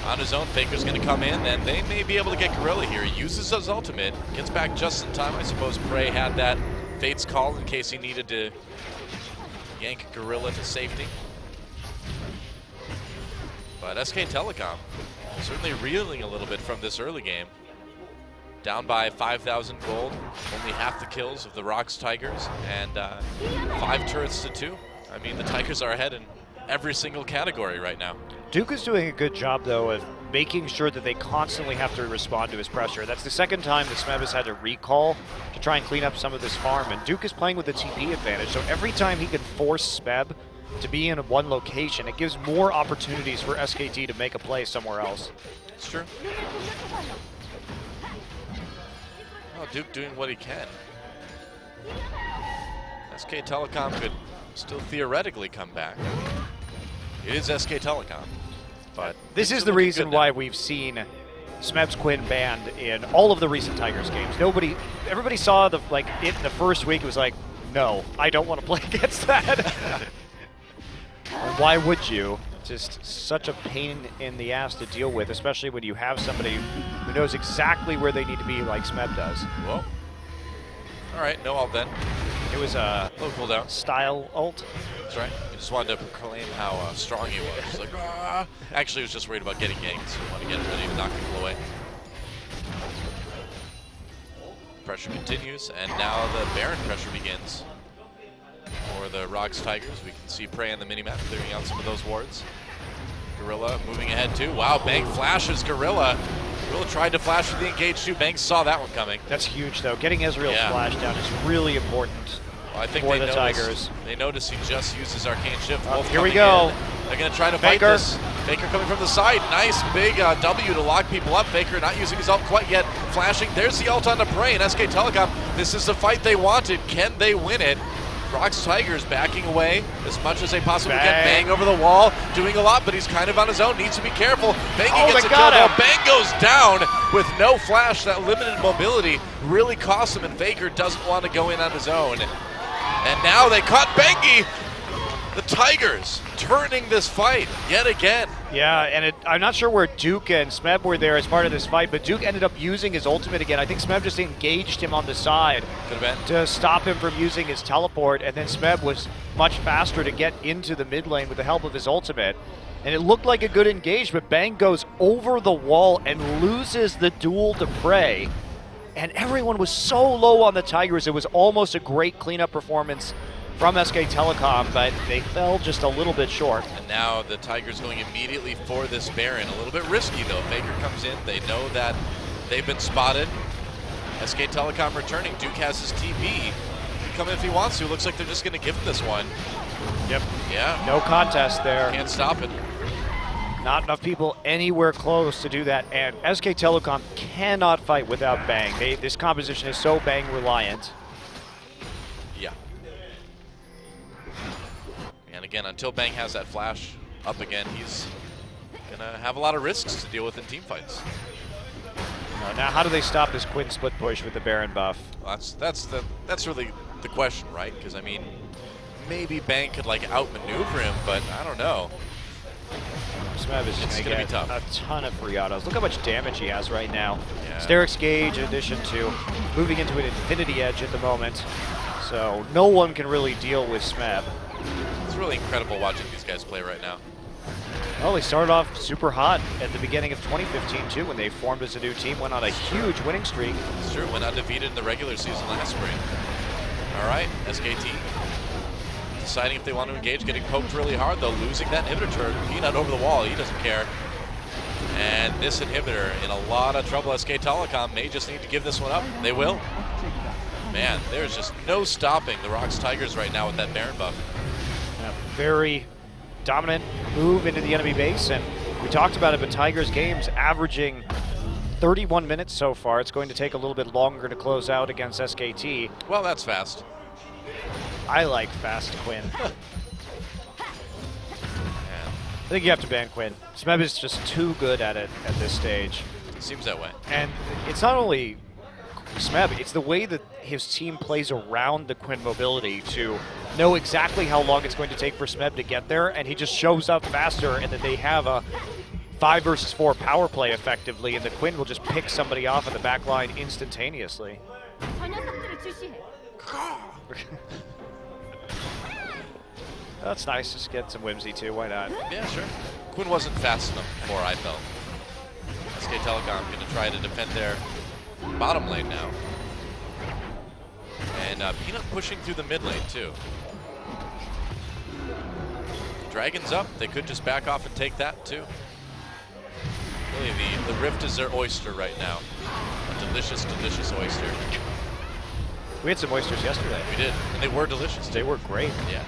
on his own. Faker's going to come in, and they may be able to get Gorilla here. He uses his ultimate, gets back just in time. I suppose Prey had that Fate's Call in case he needed to yank Gorilla to safety. But SK Telecom certainly reeling a little bit from this early game. Down by 5,000 gold, only half the kills of the ROX Tigers, and 5 turrets to 2. I mean, the Tigers are ahead in every single category right now. Duke is doing a good job, though, of making sure that they constantly have to respond to his pressure. That's the second time that Smeb has had to recall to try and clean up some of this farm, and Duke is playing with the TP advantage, so every time he can force Smeb to be in one location, it gives more opportunities for SKT to make a play somewhere else. It's true. Oh, Duke doing what he can. SK Telecom could still theoretically come back. It is SK Telecom, but this is the reason why we've seen Smeb's Quinn banned in all of the recent Tigers games. Everybody saw the in the first week. It was like, no, I don't want to play against that. And why would you? Just such a pain in the ass to deal with, especially when you have somebody who knows exactly where they need to be, like Smeb does. Well, all right, no ult then. It was a low cooldown style ult. That's right. He just wanted to proclaim how strong he was. He's like, ah. Actually, he was just worried about getting ganked, so he wanted to get ready to knock people away. Pressure continues, and now the Baron pressure begins. For the ROX Tigers, we can see Prey on the minimap clearing out some of those wards. Gorilla moving ahead too. Wow, Bang flashes Gorilla. Gorilla tried to flash for the engage too. Bang saw that one coming. That's huge though. Getting Ezreal's flash down is really important I think for the Tigers. They notice he just uses Arcane Shift. Here we go. They're going to try to fight this. Faker coming from the side. Nice big W to lock people up. Faker not using his ult quite yet. Flashing. There's the ult on the Prey, and SK Telecom. This is the fight they wanted. Can they win it? ROX Tigers backing away as much as they possibly can. Bang over the wall, doing a lot, but he's kind of on his own. Needs to be careful. Bang gets a kill though. Bang goes down with no flash. That limited mobility really cost him, and Faker doesn't want to go in on his own. And now they caught Bengi. The Tigers turning this fight yet again. Yeah, and I'm not sure where Duke and Smeb were there as part of this fight, but Duke ended up using his ultimate again. I think Smeb just engaged him on the side to stop him from using his teleport, and then Smeb was much faster to get into the mid lane with the help of his ultimate. And it looked like a good engage, but Bang goes over the wall and loses the duel to Prey. And everyone was so low on the Tigers, it was almost a great cleanup performance from SK Telecom, but they fell just a little bit short. And now the Tigers going immediately for this Baron. A little bit risky though. Faker comes in. They know that they've been spotted. SK Telecom returning. Duke has his TP. He can come in if he wants to. Looks like they're just going to give him this one. Yep. Yeah. No contest there. Can't stop it. Not enough people anywhere close to do that, and SK Telecom cannot fight without Bang. This composition is so Bang reliant. Yeah. And again, until Bang has that flash up again, he's gonna have a lot of risks to deal with in team fights. Now, how do they stop this Quinn split push with the Baron buff? Well, that's really the question, right? Because I mean, maybe Bang could like outmaneuver him, but I don't know. Smeb is just gonna be tough. A ton of free autos. Look how much damage he has right now. Yeah. Sterix Gauge in addition to moving into an Infinity Edge at the moment. So no one can really deal with Smeb. It's really incredible watching these guys play right now. Well, they started off super hot at the beginning of 2015 too, when they formed as a new team, went on a huge winning streak. It's true, went undefeated in the regular season last spring. All right, SKT deciding if they want to engage, getting poked really hard though, losing that inhibitor turret. Peanut over the wall, he doesn't care. And this inhibitor in a lot of trouble. SK Telecom may just need to give this one up. They will. Man, there's just no stopping the ROX Tigers right now with that Baron buff. Yeah, very dominant move into the enemy base, and we talked about it, but Tigers games averaging 31 minutes so far. It's going to take a little bit longer to close out against SKT. Well, that's fast. I like fast Quinn. I think you have to ban Quinn. Smeb is just too good at it at this stage. It seems that way. And it's not only Smeb, it's the way that his team plays around the Quinn mobility to know exactly how long it's going to take for Smeb to get there, and he just shows up faster, and that they have a 5 versus 4 power play effectively, and the Quinn will just pick somebody off in the back line instantaneously. That's nice, just get some whimsy too, why not? Yeah, sure. Quinn wasn't fast enough before, I felt. SK Telecom going to try to defend their bottom lane now. And Peanut pushing through the mid lane too. Dragon's up, they could just back off and take that too. Really, the Rift is their oyster right now. A delicious, delicious oyster. We had some oysters yesterday. We did, and they were delicious too. They were great. Yeah.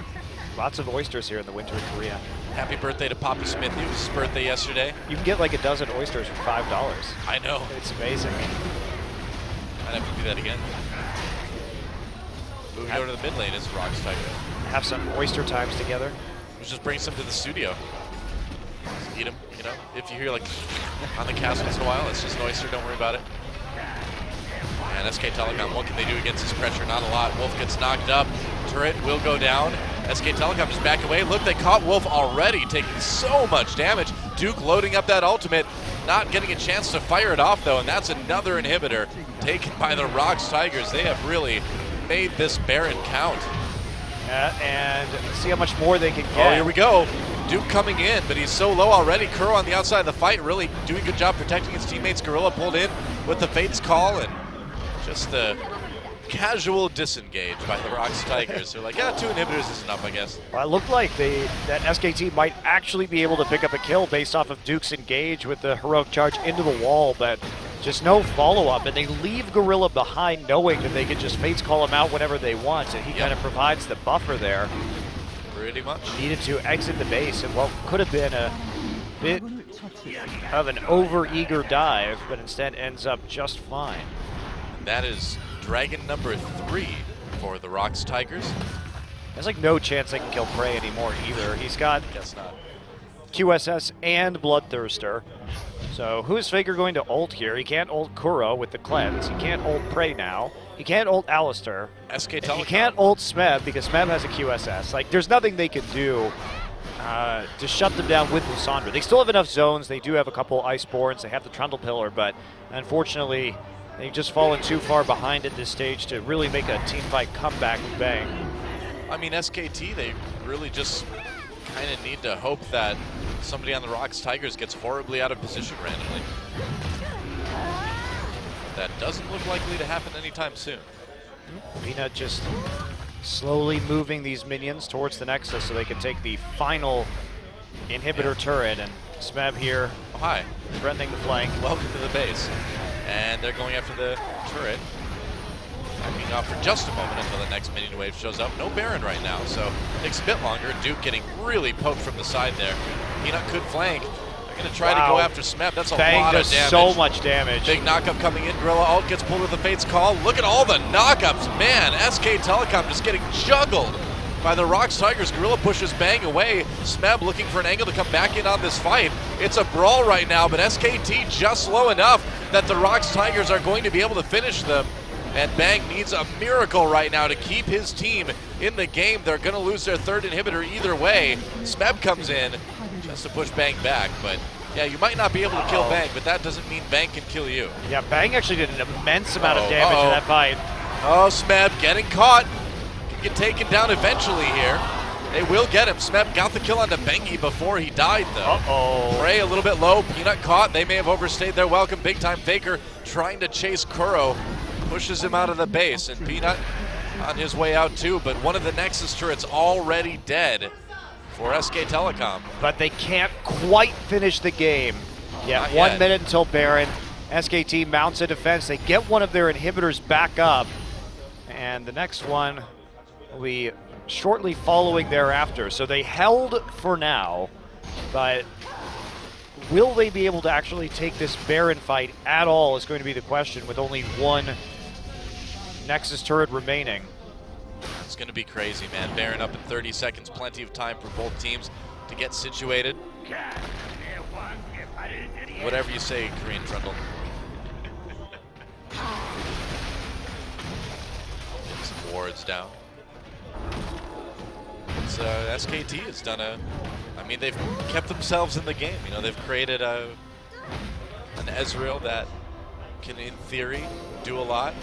Lots of oysters here in the winter in Korea. Happy birthday to Poppy Smith. It was his birthday yesterday. You can get like a dozen oysters for $5. I know. It's amazing. I'd have to do that again. Moving over to the mid lane is ROX Tigers. Have some oyster times together. Let's just bring some to the studio. Just eat them, you know. If you hear like on the cast once in a while, it's just an oyster, don't worry about it. And SK Telecom, what can they do against this pressure? Not a lot. Wolf gets knocked up. Turret will go down. SK Telecom just back away. Look, they caught Wolf already, taking so much damage. Duke loading up that ultimate, not getting a chance to fire it off though, and that's another inhibitor taken by the ROX Tigers. They have really made this Baron count. And see how much more they can get. Oh, here we go. Duke coming in, but he's so low already. Kuro on the outside of the fight, really doing a good job protecting his teammates. Gorilla pulled in with the Fate's Call, and just the casual disengage by the ROX Tigers. They're like, yeah, 2 inhibitors is enough, I guess. Well, it looked like that SKT might actually be able to pick up a kill based off of Duke's engage with the heroic charge into the wall, but just no follow-up, and they leave Gorilla behind knowing that they can just Fates Call him out whenever they want, and he kind of provides the buffer there. Pretty much. Needed to exit the base in what could have been a bit of an over-eager dive, but instead ends up just fine. And that is Dragon number 3 for the ROX Tigers. There's like no chance they can kill Prey anymore either. He's got Guess not. QSS and Bloodthirster. So who is Faker going to ult here? He can't ult Kuro with the cleanse. He can't ult Prey now. You can't ult Alistair. SK And Telecom. you can't ult Smeb because Smeb has a QSS. Like, there's nothing they can do to shut them down with Lissandra. They still have enough zones. They do have a couple Iceborns. They have the Trundle Pillar, but unfortunately, they've just fallen too far behind at this stage to really make a teamfight comeback with Bang. I mean, SKT, they really just kind of need to hope that somebody on the ROX Tigers gets horribly out of position randomly. That doesn't look likely to happen anytime soon. Peanut just slowly moving these minions towards the Nexus so they can take the final inhibitor turret, and Smeb here threatening the flank. Welcome to the base. And they're going after the turret. Backing off for just a moment until the next minion wave shows up. No Baron right now, so it takes a bit longer. Duke getting really poked from the side there. Peanut could flank. They're going to try to go after Smeb. That's a lot of damage. So much damage. Big knockup coming in. Gorilla ult gets pulled with the Fate's Call. Look at all the knockups. Man, SK Telecom just getting juggled by the ROX Tigers. Gorilla pushes Bang away. Smeb looking for an angle to come back in on this fight. It's a brawl right now, but SKT just low enough that the ROX Tigers are going to be able to finish them. And Bang needs a miracle right now to keep his team in the game. They're going to lose their third inhibitor either way. Smeb comes in just to push Bang back, but yeah, you might not be able to kill Bang, but that doesn't mean Bang can kill you. Yeah, Bang actually did an immense amount of damage in that fight. Oh, Smeb getting caught. Can get taken down eventually here. They will get him. Smeb got the kill onto Bengi before he died, though. Prey a little bit low. Peanut caught. They may have overstayed their welcome. Big time Faker trying to chase Kuro. Pushes him out of the base, and Peanut on his way out too, but one of the Nexus turrets already dead for SK Telecom. But they can't quite finish the game. Yeah, Not 1 yet. minute until Baron. SKT mounts a defense. They get one of their inhibitors back up, and the next one will be shortly following thereafter. So they held for now, but will they be able to actually take this Baron fight at all is going to be the question, with only one Nexus turret remaining. It's going to be crazy, man. Baron up in 30 seconds. Plenty of time for both teams to get situated. Whatever you say, Korean Trundle. Get some wards down. It's, SKT has done I mean, they've kept themselves in the game. You know, they've created an Ezreal that can, in theory, do a lot.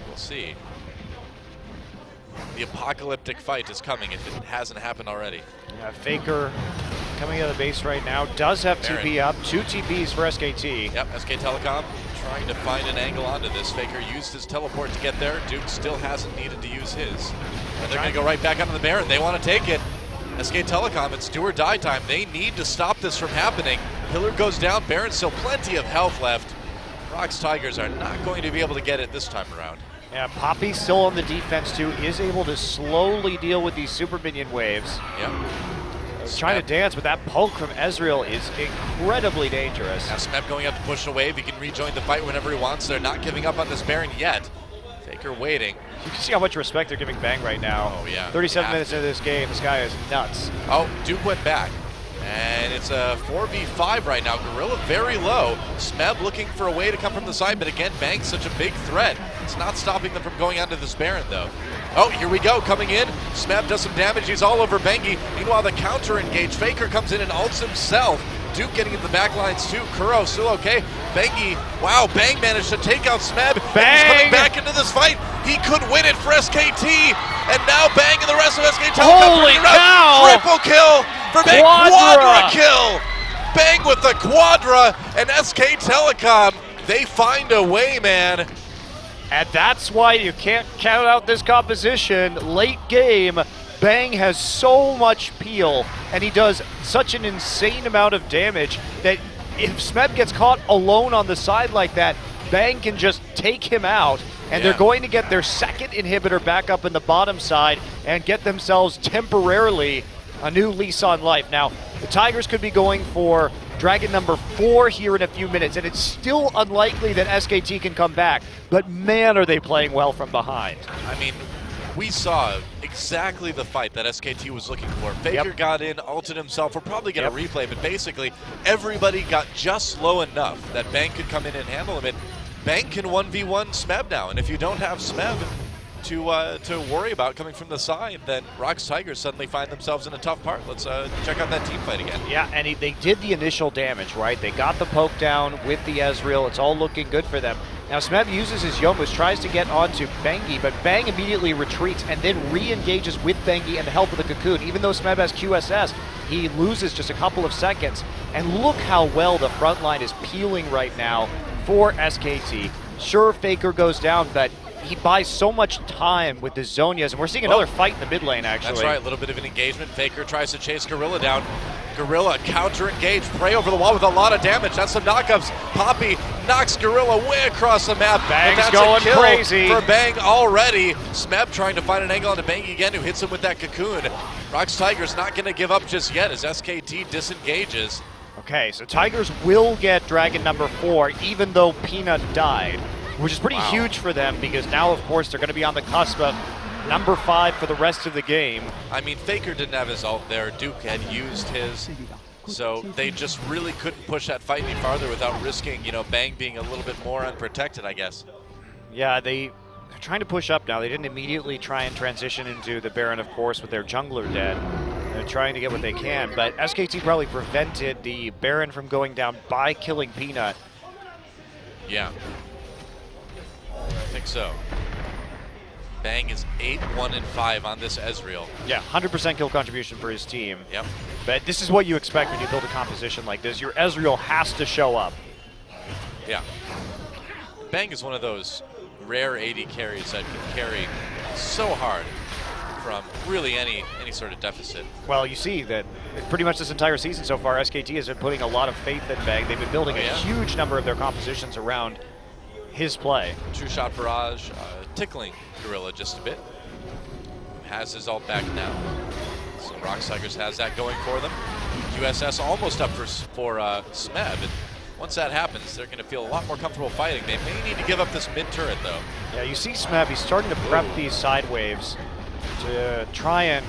We'll see. The apocalyptic fight is coming if it hasn't happened already. Yeah, Faker coming out of the base right now does have Baron. TP up. 2 TPs for SKT. Yep, SK Telecom trying to find an angle onto this. Faker used his teleport to get there. Duke still hasn't needed to use his. And they're going to go right back onto the Baron. They want to take it. SK Telecom, it's do or die time. They need to stop this from happening. Pillar goes down. Baron still plenty of health left. ROX Tigers are not going to be able to get it this time around. Yeah, Poppy still on the defense too, is able to slowly deal with these super minion waves. Yep. Trying to dance, but that poke from Ezreal is incredibly dangerous. Now Smeb going up to push a wave. He can rejoin the fight whenever he wants. They're not giving up on this Baron yet. Faker waiting. You can see how much respect they're giving Bang right now. Oh, yeah. 37 minutes into this game, this guy is nuts. Oh, Duke went back. And it's a 4v5 right now. Gorilla very low. Smeb looking for a way to come from the side, but again, Bang's such a big threat. It's not stopping them from going onto this Baron, though. Oh, here we go, coming in. Smeb does some damage. He's all over Bengi. Meanwhile, the counter engage. Faker comes in and ults himself. Duke getting in the back lines, too. Kuro still okay. Bengi, wow, Bang managed to take out Smeb. Bang! He's coming back into this fight. He could win it for SKT. And now Bang and the rest of SK Telecom. Holy cow! Triple kill for Bang. Quadra kill. Bang with the Quadra, and SK Telecom, they find a way, man. And that's why you can't count out this composition. Late game, Bang has so much peel, and he does such an insane amount of damage that if Smeb gets caught alone on the side like that, Bang can just take him out, and they're going to get their second inhibitor back up in the bottom side and get themselves temporarily a new lease on life. Now, the Tigers could be going for Dragon number 4 here in a few minutes, and it's still unlikely that SKT can come back, but man, are they playing well from behind. I mean, we saw exactly the fight that SKT was looking for. Faker got in, ulted himself. We'll probably get a replay, but basically everybody got just low enough that Bang could come in and handle him. And Bang can 1v1 Smeb now, and if you don't have Smeb to worry about coming from the side, then ROX Tigers suddenly find themselves in a tough part. Let's check out that team fight again. Yeah, and they did the initial damage, right? They got the poke down with the Ezreal. It's all looking good for them. Now Smeb uses his Yomus, tries to get onto Bengi, but Bang immediately retreats and then re-engages with Bengi and the help of the Cocoon. Even though Smeb has QSS, he loses just a couple of seconds. And look how well the front line is peeling right now for SKT. Sure, Faker goes down, but he buys so much time with the Zonias, and we're seeing another fight in the mid lane, actually. That's right, a little bit of an engagement. Faker tries to chase Gorilla down. Gorilla counter-engage, Prey over the wall with a lot of damage. That's some knockups. Poppy knocks Gorilla way across the map. Bang's going crazy for Bang already. Smeb trying to find an angle onto Bang again, who hits him with that Cocoon. ROX Tigers not going to give up just yet as SKT disengages. Okay, so Tigers will get Dragon number 4, even though Peanut died, which is pretty huge for them because now, of course, they're going to be on the cusp of number 5 for the rest of the game. I mean, Faker didn't have his ult there. Duke had used his, so they just really couldn't push that fight any farther without risking, you know, Bang being a little bit more unprotected, I guess. Yeah, they're trying to push up now. They didn't immediately try and transition into the Baron, of course, with their jungler dead. They're trying to get what they can, but SKT probably prevented the Baron from going down by killing Peanut. Yeah. I think so. Bang is 8-1-5 on this Ezreal. Yeah, 100% kill contribution for his team. Yep. But this is what you expect when you build a composition like this. Your Ezreal has to show up. Yeah. Bang is one of those rare AD carries that can carry so hard from really any sort of deficit. Well, you see that pretty much this entire season so far, SKT has been putting a lot of faith in Bang. They've been building a huge number of their compositions around his play. True shot barrage, tickling Gorilla just a bit. Has his ult back now. So ROX Tigers has that going for them. QSS almost up for Smeb. And once that happens, they're going to feel a lot more comfortable fighting. They may need to give up this mid turret though. Yeah, you see Smeb, he's starting to prep these side waves to try and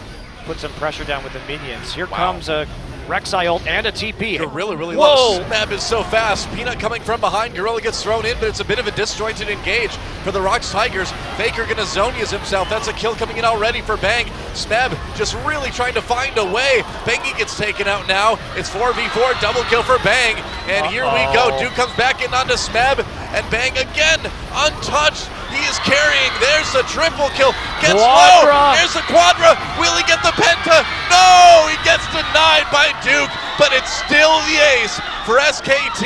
put some pressure down with the minions. Here comes a Rek'Sai ult and a TP. Gorilla really low. Smeb is so fast. Peanut coming from behind. Gorilla gets thrown in, but it's a bit of a disjointed engage for the ROX Tigers. Faker gonna Zonias himself. That's a kill coming in already for Bang. Smeb just really trying to find a way. Bangy gets taken out now. It's 4v4, double kill for Bang. And here we go. Duke comes back in onto Smeb, and Bang again, untouched. He is carrying. There's the triple kill. Gets low. There's the quadra. Will he get the penta? No! He gets denied by Duke, but it's still the ace for SKT.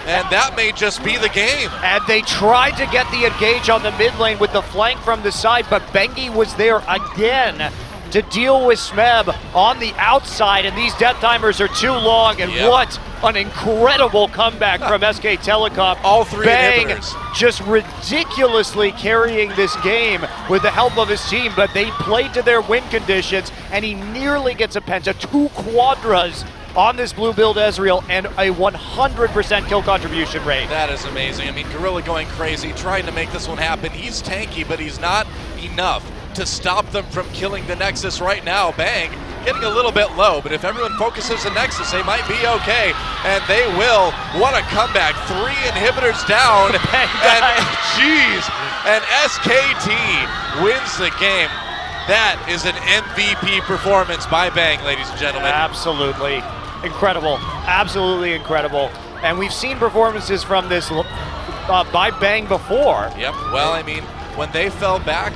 And that may just be the game. And they tried to get the engage on the mid lane with the flank from the side, but Bengi was there again to deal with Smeb on the outside, and these death timers are too long, and what an incredible comeback from SK Telecom. All three Bang inhibitors. Just ridiculously carrying this game with the help of his team, but they played to their win conditions, and he nearly gets a penta, 2 quadras on this blue build Ezreal, and a 100% kill contribution rate. That is amazing. I mean, Gorilla going crazy, trying to make this one happen. He's tanky, but he's not enough to stop them from killing the Nexus right now. Bang getting a little bit low, but if everyone focuses the Nexus, they might be okay, and they will. What a comeback. 3 inhibitors down, and jeez, and SKT wins the game. That is an MVP performance by Bang, ladies and gentlemen. Absolutely incredible, absolutely incredible. And we've seen performances from this by Bang before. Yep, well, I mean, when they fell back,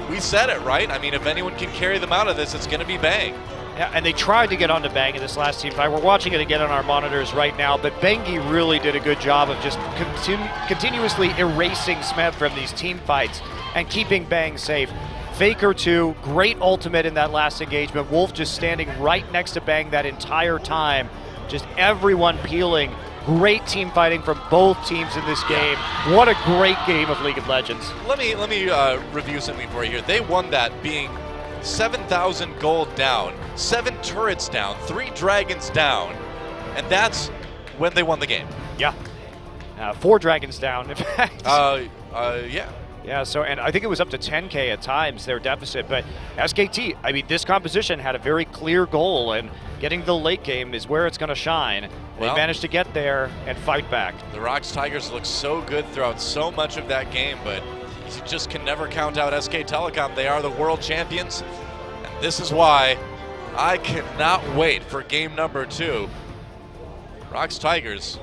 we said it, right? I mean, if anyone can carry them out of this, it's going to be Bang. Yeah, and they tried to get onto Bang in this last team fight. We're watching it again on our monitors right now, but Bengi really did a good job of just continuously erasing Smeb from these team fights and keeping Bang safe. Faker too, great ultimate in that last engagement. Wolf just standing right next to Bang that entire time. Just everyone peeling. Great team fighting from both teams in this game. What a great game of League of Legends. Let me review something for you here. They won that being 7,000 gold down, 7 turrets down, 3 dragons down, and that's when they won the game. Yeah. 4 dragons down, in fact. Yeah. Yeah, so, and I think it was up to 10K at times, their deficit, but SKT, I mean, this composition had a very clear goal, and getting to the late game is where it's going to shine. They managed to get there and fight back. The ROX Tigers look so good throughout so much of that game, but you just can never count out SK Telecom. They are the world champions, and this is why I cannot wait for game number 2. ROX Tigers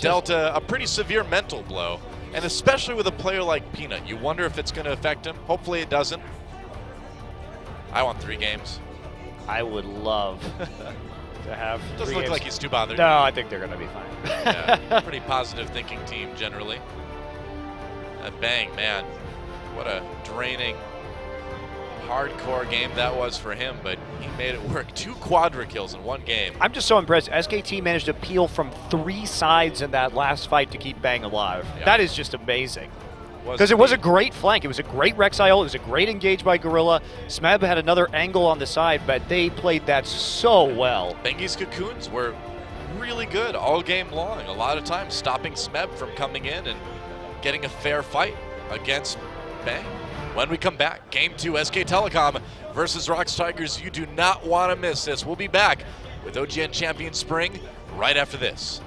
dealt a pretty severe mental blow. And especially with a player like Peanut, you wonder if it's going to affect him. Hopefully it doesn't. I want 3 games. I would love to have Doesn't look like he's too bothered. No, I think they're going to be fine. Yeah, pretty positive thinking team generally. And Bang, man, what a draining, hardcore game that was for him, but he made it work. 2 quadra kills in 1 game. I'm just so impressed. SKT managed to peel from 3 sides in that last fight to keep Bang alive. Yeah. That is just amazing. Because it was a great flank. It was a great Rex IO. It was a great engage by Gorilla. Smeb had another angle on the side, but they played that so well. Bengi's cocoons were really good all game long. A lot of times stopping Smeb from coming in and getting a fair fight against Bang. When we come back, Game 2, SK Telecom versus ROX Tigers. You do not want to miss this. We'll be back with OGN Champion Spring right after this.